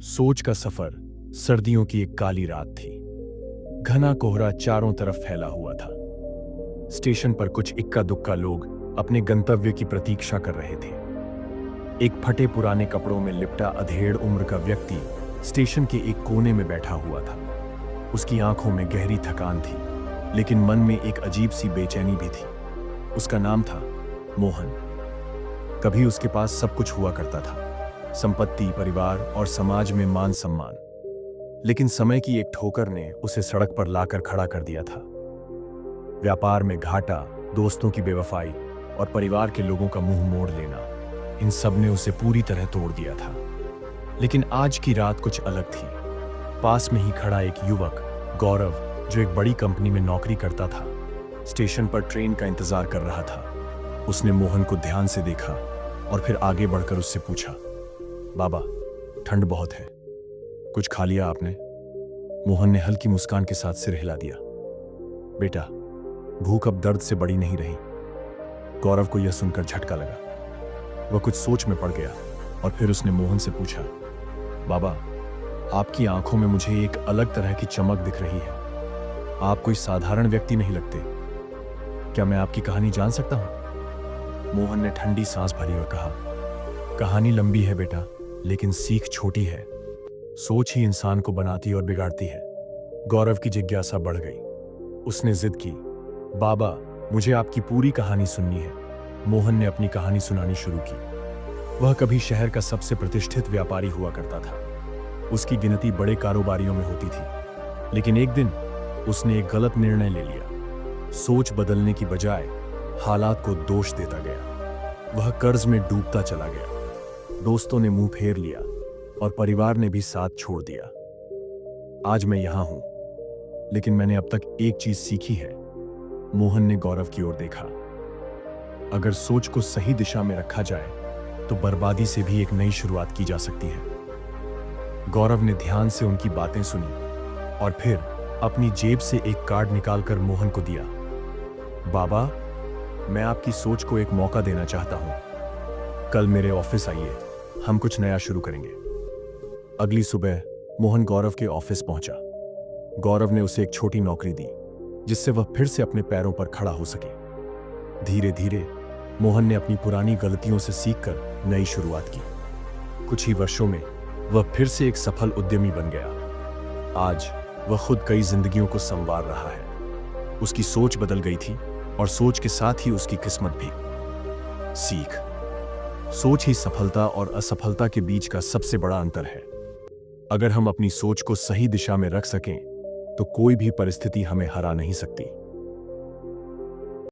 सोच का सफर सर्दियों की एक काली रात थी। घना कोहरा चारों तरफ फैला हुआ था। स्टेशन पर कुछ इक्का दुक्का लोग अपने गंतव्य की प्रतीक्षा कर रहे थे। एक फटे पुराने कपड़ों में लिपटा अधेड़ उम्र का व्यक्ति स्टेशन के एक कोने में बैठा हुआ था। उसकी आंखों में गहरी थकान थी, लेकिन मन में एक अजीब सी बेचैनी भी थी। उसका नाम था मोहन। कभी उसके पास सब कुछ हुआ करता था, संपत्ति, परिवार और समाज में मान सम्मान। लेकिन समय की एक ठोकर ने उसे सड़क पर लाकर खड़ा कर दिया था। व्यापार में घाटा, दोस्तों की बेवफाई और परिवार के लोगों का मुंह मोड़ लेना, इन सब ने उसे पूरी तरह तोड़ दिया था। लेकिन आज की रात कुछ अलग थी। पास में ही खड़ा एक युवक, गौरव, जो एक बड़ी कंपनी में नौकरी करता था, स्टेशन पर ट्रेन का इंतजार कर रहा था। उसने मोहन को ध्यान से देखा और फिर आगे बढ़कर उससे पूछा, बाबा, ठंड बहुत है, कुछ खा लिया आपने? मोहन ने हल्की मुस्कान के साथ सिर हिला दिया। बेटा, भूख अब दर्द से बड़ी नहीं रही। गौरव को यह सुनकर झटका लगा। वह कुछ सोच में पड़ गया और फिर उसने मोहन से पूछा, बाबा, आपकी आंखों में मुझे एक अलग तरह की चमक दिख रही है। आप कोई साधारण व्यक्ति नहीं लगते। क्या मैं आपकी कहानी जान सकता हूं? मोहन ने ठंडी सांस भरी और कहा, कहानी लंबी है बेटा, लेकिन सीख छोटी है। सोच ही इंसान को बनाती और बिगाड़ती है। गौरव की जिज्ञासा बढ़ गई। उसने जिद की, बाबा, मुझे आपकी पूरी कहानी सुननी है। मोहन ने अपनी कहानी सुनानी शुरू की। वह कभी शहर का सबसे प्रतिष्ठित व्यापारी हुआ करता था। उसकी गिनती बड़े कारोबारियों में होती थी। लेकिन एक दिन उसने एक गलत निर्णय ले लिया। सोच बदलने की बजाय हालात को दोष देता गया। वह कर्ज में डूबता चला गया। दोस्तों ने मुंह फेर लिया और परिवार ने भी साथ छोड़ दिया। आज मैं यहां हूं, लेकिन मैंने अब तक एक चीज सीखी है। मोहन ने गौरव की ओर देखा। अगर सोच को सही दिशा में रखा जाए तो बर्बादी से भी एक नई शुरुआत की जा सकती है। गौरव ने ध्यान से उनकी बातें सुनी और फिर अपनी जेब से एक कार्ड निकालकर मोहन को दिया। बाबा, मैं आपकी सोच को एक मौका देना चाहता हूं। कल मेरे ऑफिस आइए, हम कुछ नया शुरू करेंगे। अगली सुबह मोहन गौरव के ऑफिस पहुंचा। गौरव ने उसे एक छोटी नौकरी दी, जिससे वह फिर से अपने पैरों पर खड़ा हो सके। धीरे धीरे मोहन ने अपनी पुरानी गलतियों से सीखकर नई शुरुआत की। कुछ ही वर्षों में वह फिर से एक सफल उद्यमी बन गया। आज वह खुद कई जिंदगियों को संवार रहा है। उसकी सोच बदल गई थी और सोच के साथ ही उसकी किस्मत भी। सीख: सोच ही सफलता और असफलता के बीच का सबसे बड़ा अंतर है। अगर हम अपनी सोच को सही दिशा में रख सकें, तो कोई भी परिस्थिति हमें हरा नहीं सकती।